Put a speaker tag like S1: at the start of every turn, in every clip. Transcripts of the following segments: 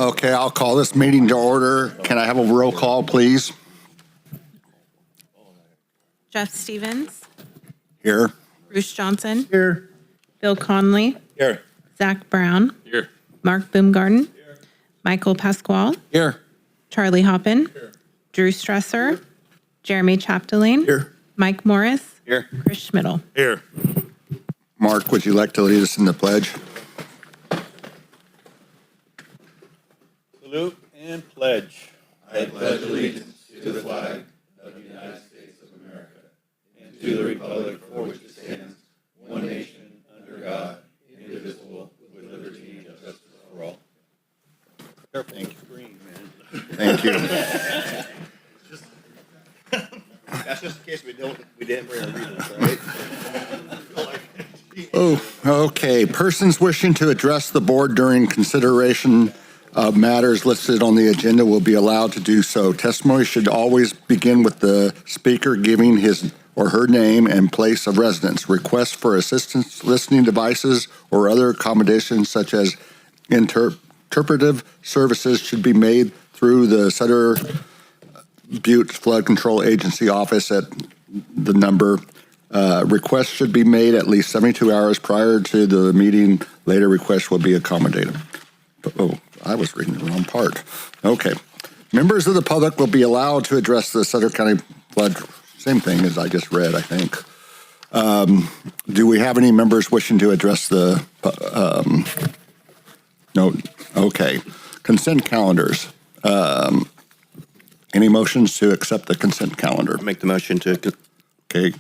S1: Okay, I'll call this meeting to order. Can I have a roll call, please?
S2: Jeff Stevens,
S1: Here.
S2: Bruce Johnson,
S3: Here.
S2: Bill Conley,
S3: Here.
S2: Zach Brown,
S3: Here.
S2: Mark Boomgarden, Michael Pasquale,
S1: Here.
S2: Charlie Hoppin, Drew Stresser, Jeremy Chapdelaine,
S1: Here.
S2: Mike Morris,
S3: Here.
S2: Chris Schmidl.
S3: Here.
S1: Mark, would you like to lead us in the pledge?
S4: Salute and pledge. I pledge allegiance to the flag of the United States of America and to the republic for which it stands, one nation, under God, indivisible, with liberty and justice for all. Thank you. Green, man.
S1: Thank you.
S4: That's just in case we didn't bring our readers, right?
S1: Oh, okay. Persons wishing to address the board during consideration of matters listed on the agenda will be allowed to do so. Testimony should always begin with the speaker giving his or her name and place of residence. Requests for assistance, listening devices, or other accommodations such as interpretive services should be made through the Sutter Butte Flood Control Agency office at the number. Requests should be made at least 72 hours prior to the meeting. Later requests will be accommodated. Oh, I was reading the wrong part. Okay. Members of the public will be allowed to address the Sutter County flood. Same thing as I just read, I think. Do we have any members wishing to address the, no, okay. Consent calendars. Any motions to accept the consent calendar?
S4: Make the motion to.
S1: Okay.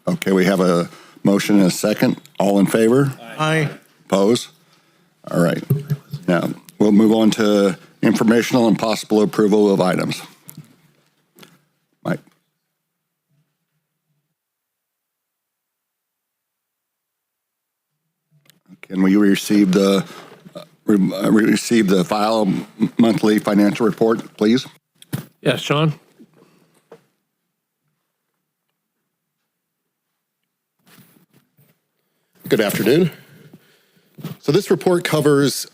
S1: Okay, we have a motion and a second. All in favor?
S3: Aye.
S1: Oppose? All right. Now, we'll move on to informational and possible approval of items. Mike. Can we receive the file monthly financial report, please?
S3: Yes, Sean.
S5: Good afternoon. So this report covers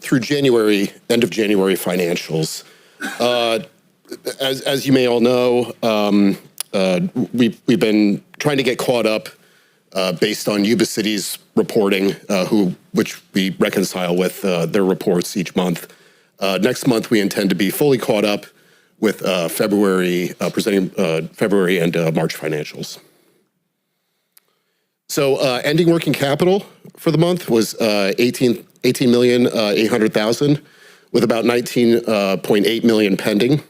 S5: through January, end of January financials. As you may all know, we've been trying to get caught up based on Yuba City's reporting, which we reconcile with their reports each month. Next month, we intend to be fully caught up with presenting February and March financials. So ending working capital for the month was $18,800,000 with about $19.8 million pending.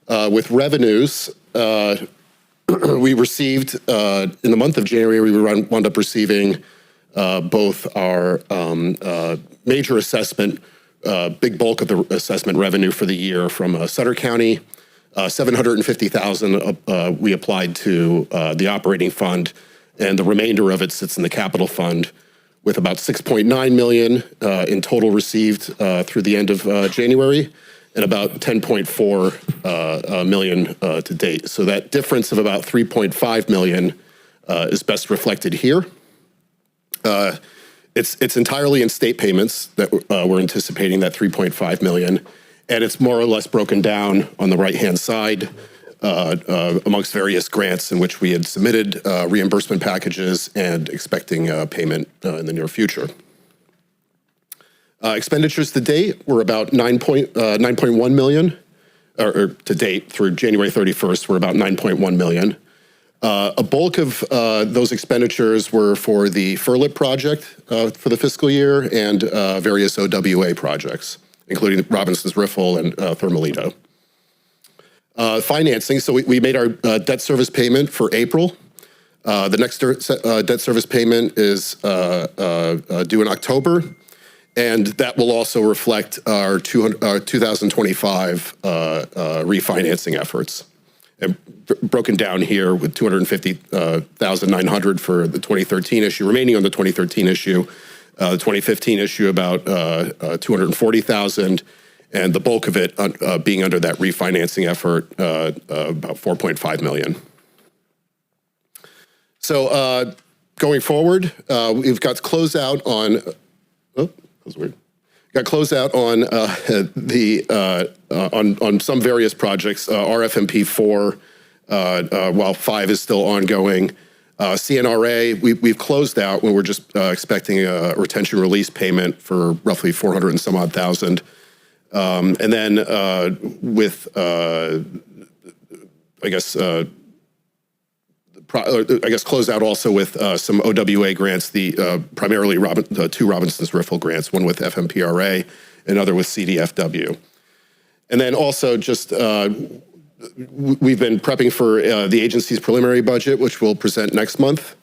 S5: With revenues, we received, in the month of January, we wound up receiving both our major assessment, big bulk of the assessment revenue for the year from Sutter County, $750,000 we applied to the operating fund, and the remainder of it sits in the capital fund with about $6.9 million in total received through the end of January and about $10.4 million to date. So that difference of about $3.5 million is best reflected here. It's entirely in state payments that we're anticipating, that $3.5 million, and it's more or less broken down on the right-hand side amongst various grants in which we had submitted reimbursement packages and expecting payment in the near future. Expenditures to date were about $9.1 million, or to date through January 31st, were about $9.1 million. A bulk of those expenditures were for the FERLIP project for the fiscal year and various OWA projects, including Robinson's Riffle and Thermalito. Financing, so we made our debt service payment for April. The next debt service payment is due in October, and that will also reflect our 2025 refinancing efforts. And broken down here with $250,900 for the 2013 issue, remaining on the 2013 issue, the 2015 issue about $240,000, and the bulk of it being under that refinancing effort, about $4.5 million. So going forward, we've got closeout on, oh, that was weird. got closeout on on some various projects. RFMP 4, while 5 is still ongoing. CNRA, we've closed out when we're just expecting a retention release payment for roughly 400 and some odd thousand. And then with, close out also with some OWA grants, primarily two Robinson's Riffle grants, one with FMPRA, another with CDFW. And then also just we've been prepping for the agency's preliminary budget, which we'll present next month.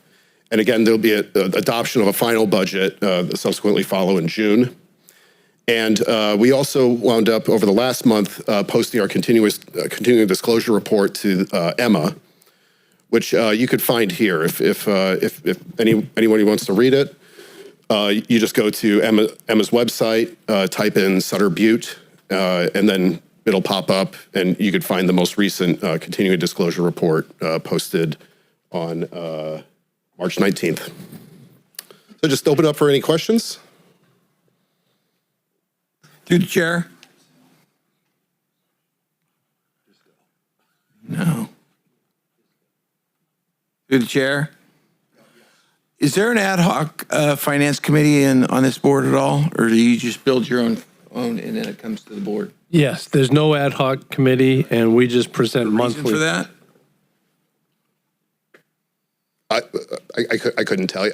S5: And again, there'll be an adoption of a final budget subsequently follow in June. And we also wound up over the last month posting our continuing disclosure report to Emma, which you could find here if anybody wants to read it. You just go to Emma's website, type in Sutter Butte, and then it'll pop up, and you could find the most recent continuing disclosure report posted on March 19th. So just open up for any questions.
S3: Through the chair. No. Through the chair. Is there an ad hoc finance committee on this board at all, or do you just build your own and then it comes to the board?
S6: Yes, there's no ad hoc committee, and we just present
S3: Reason
S6: monthly.
S3: for that?
S5: I couldn't tell you.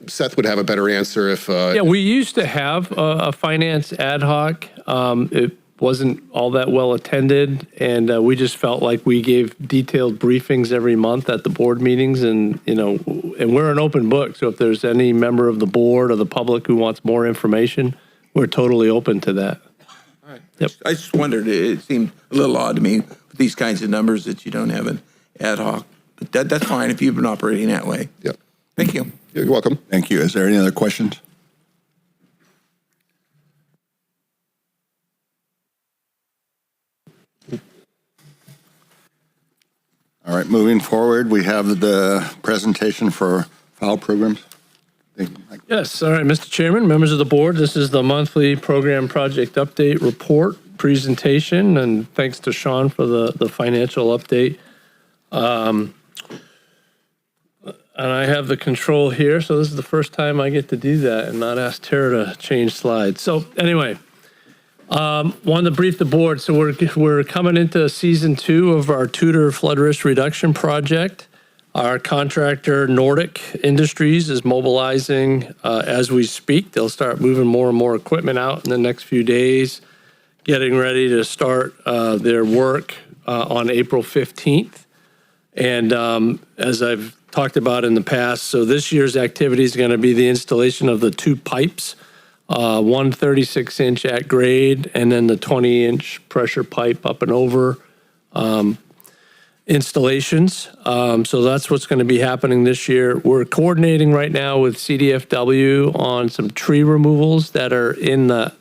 S5: Seth would have a better answer if.
S6: Yeah, we used to have a finance ad hoc. It wasn't all that well attended, and we just felt like we gave detailed briefings every month at the board meetings, and and we're an open book. So if there's any member of the board or the public who wants more information, we're totally open to that.
S3: All right.
S6: Yep.
S3: I just wondered, it seemed a little odd to me with these kinds of numbers that you don't have an ad hoc. But that's fine if you've been operating that way.
S5: Yep.
S3: Thank you.
S5: You're welcome.
S1: Thank you. Is there any other questions? All right, moving forward, we have the presentation for file programs.
S6: Yes, all right, Mr. Chairman, members of the board, this is the monthly program project update report presentation, and thanks to Sean for the financial update. And I have the control here, so this is the first time I get to do that and not ask Tara to change slides. So anyway, wanted to brief the board. So we're coming into season 2 of our Tudor flood risk reduction project. Our contractor, Nordic Industries, is mobilizing as we speak. They'll start moving more and more equipment out in the next few days, getting ready to start their work on April 15th. And as I've talked about in the past, so this year's activity is going to be the installation of the 2 pipes, one 36-inch at grade, and then the 20-inch pressure pipe up and over installations. So that's what's going to be happening this year. We're coordinating right now with CDFW on some tree removals that are in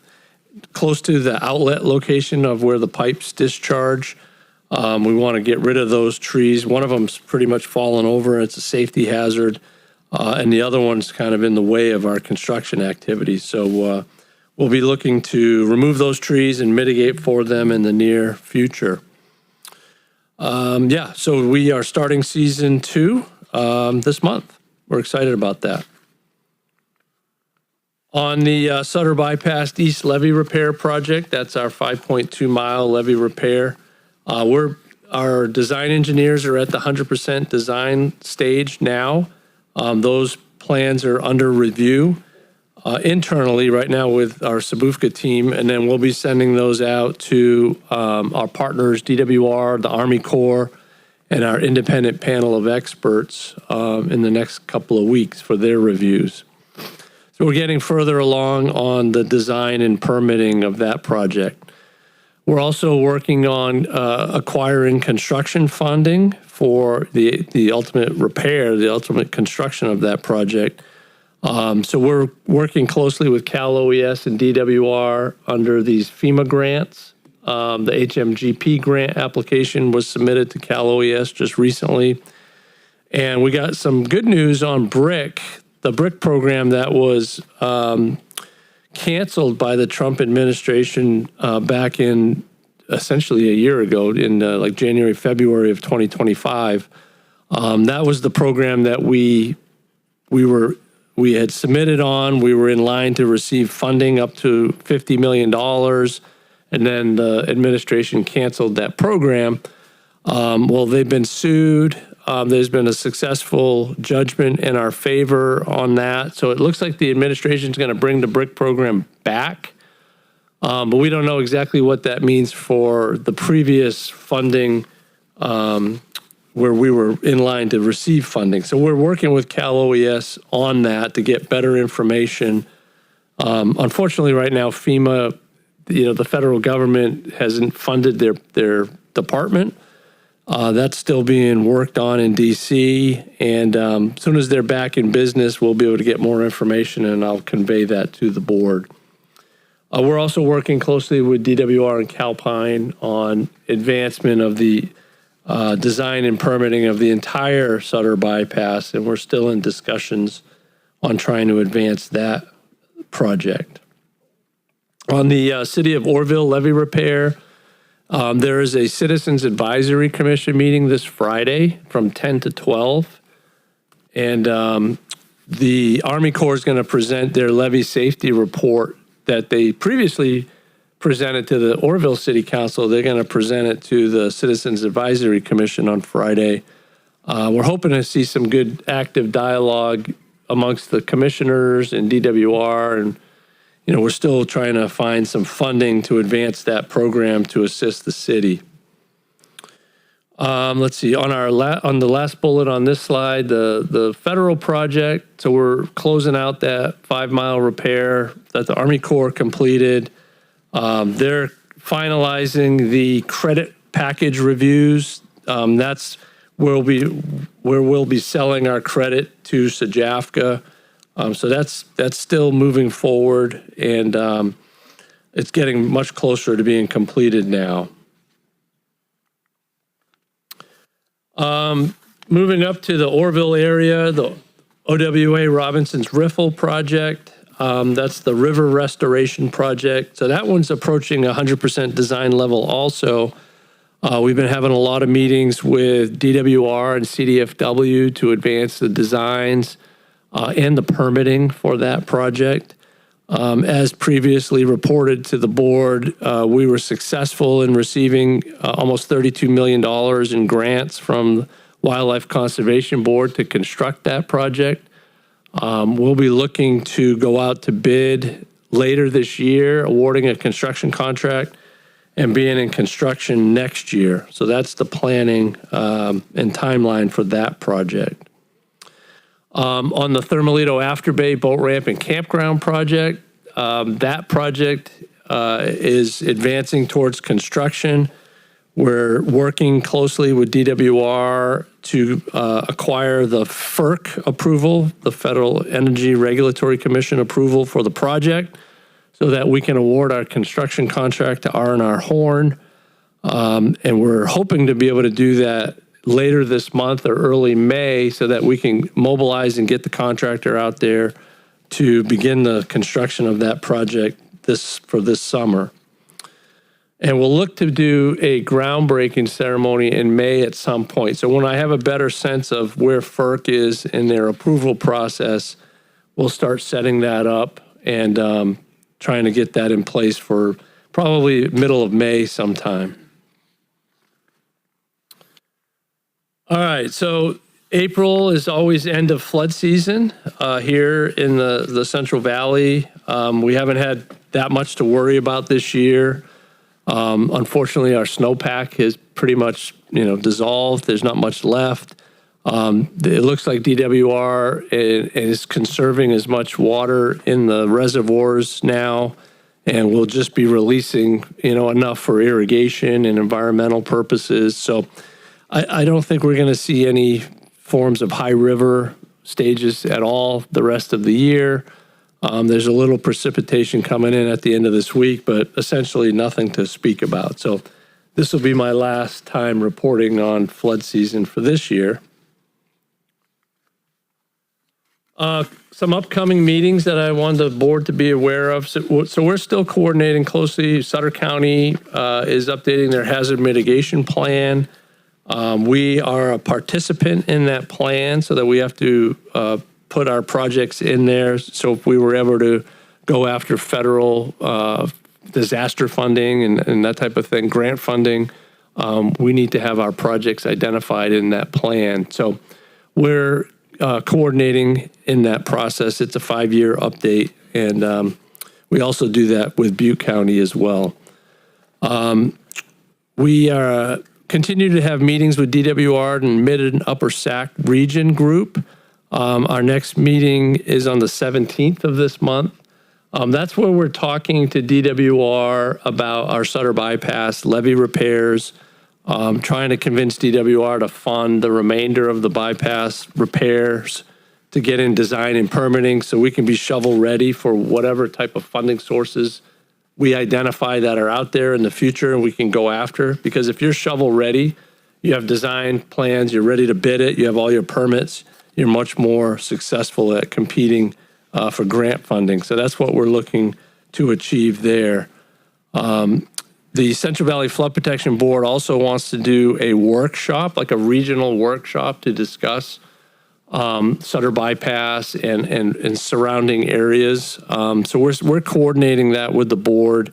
S6: close to the outlet location of where the pipes discharge. We want to get rid of those trees. One of them's pretty much fallen over. It's a safety hazard. And the other one's kind of in the way of our construction activities. So we'll be looking to remove those trees and mitigate for them in the near future. So we are starting season 2 this month. We're excited about that. On the Sutter Bypass East Levee Repair Project, that's our 5.2-mile levee repair. Our design engineers are at the 100% design stage now. Those plans are under review internally right now with our Sabufka team, and then we'll be sending those out to our partners, DWR, the Army Corps, and our independent panel of experts in the next couple of weeks for their reviews. So we're getting further along on the design and permitting of that project. We're also working on acquiring construction funding for the ultimate repair, the ultimate construction of that project. So we're working closely with Cal OES and DWR under these FEMA grants. The HMGP grant application was submitted to Cal OES just recently. And we got some good news on BRIC, the BRIC program that was canceled by the Trump administration back in essentially a year ago in like January, February of 2025. That was the program that we had submitted on. We were in line to receive funding up to $50 million. And then the administration canceled that program. Well, they've been sued. There's been a successful judgment in our favor on that. So it looks like the administration is going to bring the BRIC program back. But we don't know exactly what that means for the previous funding where we were in line to receive funding. So we're working with Cal OES on that to get better information. Unfortunately, right now, FEMA, the federal government hasn't funded their department. That's still being worked on in D.C. And as soon as they're back in business, we'll be able to get more information, and I'll convey that to the board. We're also working closely with DWR and Calpine on advancement of the design and permitting of the entire Sutter bypass, and we're still in discussions on trying to advance that project. On the City of Orrville levee repair, there is a Citizens Advisory Commission meeting this Friday from 10 to 12. And the Army Corps is going to present their levee safety report that they previously presented to the Orrville City Council. They're going to present it to the Citizens Advisory Commission on Friday. We're hoping to see some good active dialogue amongst the commissioners and DWR, and we're still trying to find some funding to advance that program to assist the city. Let's see, on the last bullet on this slide, the federal project, so we're closing out that 5-mile repair that the Army Corps completed. They're finalizing the credit package reviews. That's where we'll be selling our credit to SJAFCA. So that's still moving forward, and it's getting much closer to being completed now. Moving up to the Orrville area, the OWA Robinson's Riffle project. That's the river restoration project. So that one's approaching 100% design level also. We've been having a lot of meetings with DWR and CDFW to advance the designs and the permitting for that project. As previously reported to the board, we were successful in receiving almost $32 million in grants from Wildlife Conservation Board to construct that project. We'll be looking to go out to bid later this year, awarding a construction contract and being in construction next year. So that's the planning and timeline for that project. On the Thermalito Afterbay Boat Ramp and Campground project, that project is advancing towards construction. We're working closely with DWR to acquire the FERC approval, the Federal Energy Regulatory Commission approval for the project, so that we can award our construction contract to R&R Horn. And we're hoping to be able to do that later this month or early May so that we can mobilize and get the contractor out there to begin the construction of that project for this summer. And we'll look to do a groundbreaking ceremony in May at some point. So when I have a better sense of where FERC is in their approval process, we'll start setting that up and trying to get that in place for probably middle of May sometime. All right, so April is always end of flood season here in the Central Valley. We haven't had that much to worry about this year. Unfortunately, our snowpack has pretty much dissolved. There's not much left. It looks like DWR is conserving as much water in the reservoirs now, and we'll just be releasing enough for irrigation and environmental purposes. So I don't think we're going to see any forms of high river stages at all the rest of the year. There's a little precipitation coming in at the end of this week, but essentially nothing to speak about. So this will be my last time reporting on flood season for this year. Some upcoming meetings that I wanted the board to be aware of. So we're still coordinating closely. Sutter County is updating their hazard mitigation plan. We are a participant in that plan so that we have to put our projects in there. So if we were ever to go after federal disaster funding and that type of thing, grant funding, we need to have our projects identified in that plan. So we're coordinating in that process. It's a 5-year update, and we also do that with Butte County as well. We continue to have meetings with DWR and Mid and Upper Sac Region Group. Our next meeting is on the 17th of this month. That's where we're talking to DWR about our Sutter bypass levee repairs, trying to convince DWR to fund the remainder of the bypass repairs to get in design and permitting so we can be shovel ready for whatever type of funding sources we identify that are out there in the future and we can go after. Because if you're shovel ready, you have design plans, you're ready to bid it, you have all your permits, you're much more successful at competing for grant funding. So that's what we're looking to achieve there. The Central Valley Flood Protection Board also wants to do a workshop, like a regional workshop, to discuss Sutter bypass and surrounding areas. So we're coordinating that with the board.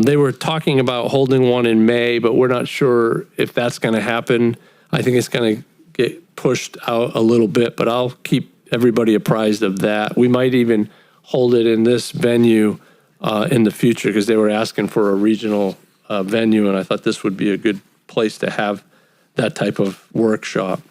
S6: They were talking about holding one in May, but we're not sure if that's going to happen. I think it's going to get pushed out a little bit, but I'll keep everybody apprised of that. We might even hold it in this venue in the future because they were asking for a regional venue, and I thought this would be a good place to have that type of workshop.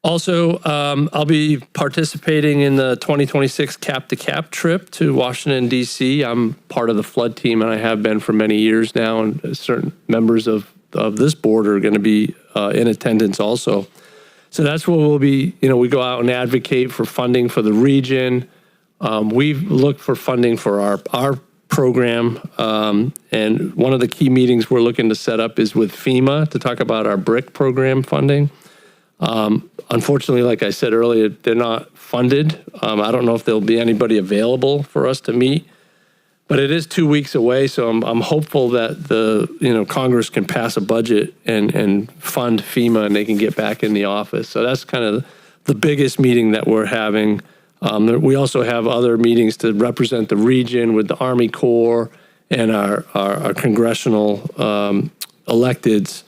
S6: Also, I'll be participating in the 2026 Cap to Cap trip to Washington, D.C. I'm part of the flood team, and I have been for many years now, and certain members of this board are going to be in attendance also. So that's where we'll be, we go out and advocate for funding for the region. We've looked for funding for our program, and one of the key meetings we're looking to set up is with FEMA to talk about our BRIC program funding. Unfortunately, like I said earlier, they're not funded. I don't know if there'll be anybody available for us to meet, but it is 2 weeks away. So I'm hopeful that Congress can pass a budget and fund FEMA and they can get back in the office. So that's kind of the biggest meeting that we're having. We also have other meetings to represent the region with the Army Corps and our congressional electeds.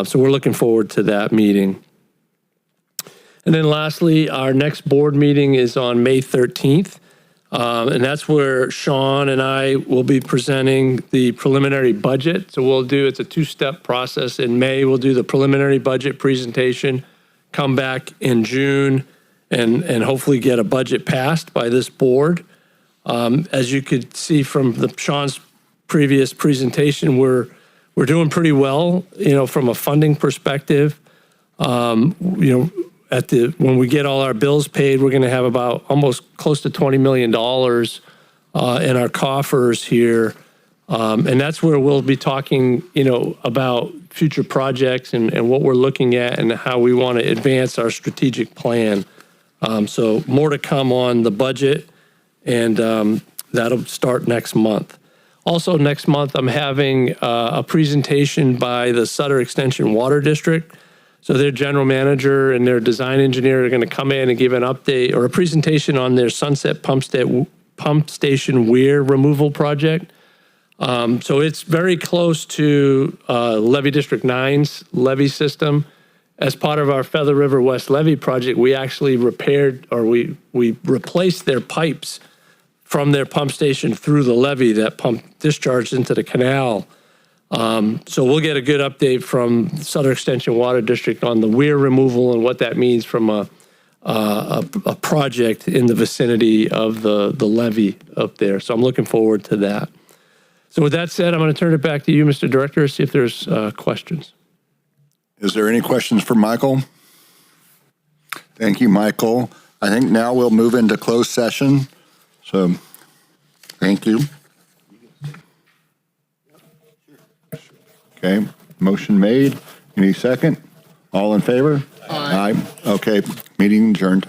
S6: So we're looking forward to that meeting. And then lastly, our next board meeting is on May 13th. And that's where Sean and I will be presenting the preliminary budget. So it's a 2-step process. In May, we'll do the preliminary budget presentation, come back in June, and hopefully get a budget passed by this board. As you could see from Sean's previous presentation, we're doing pretty well, from a funding perspective. When we get all our bills paid, we're going to have about almost close to $20 million in our coffers here. And that's where we'll be talking, about future projects and what we're looking at and how we want to advance our strategic plan. So more to come on the budget, and that'll start next month. Also next month, I'm having a presentation by the Sutter Extension Water District. So their general manager and their design engineer are going to come in and give an update or a presentation on their Sunset Pump Station weir removal project. So it's very close to Levee District 9's levee system. As part of our Feather River West Levee project, we actually repaired or we replaced their pipes from their pump station through the levee that discharged into the canal. So we'll get a good update from Sutter Extension Water District on the weir removal and what that means from a project in the vicinity of the levee up there. So I'm looking forward to that. So with that said, I'm going to turn it back to you, Mr. Director, see if there's questions.
S1: Is there any questions for Michael? Thank you, Michael. I think now we'll move into closed session. So thank you. Okay, motion made. Any second? All in favor? Aye. Okay, meeting adjourned.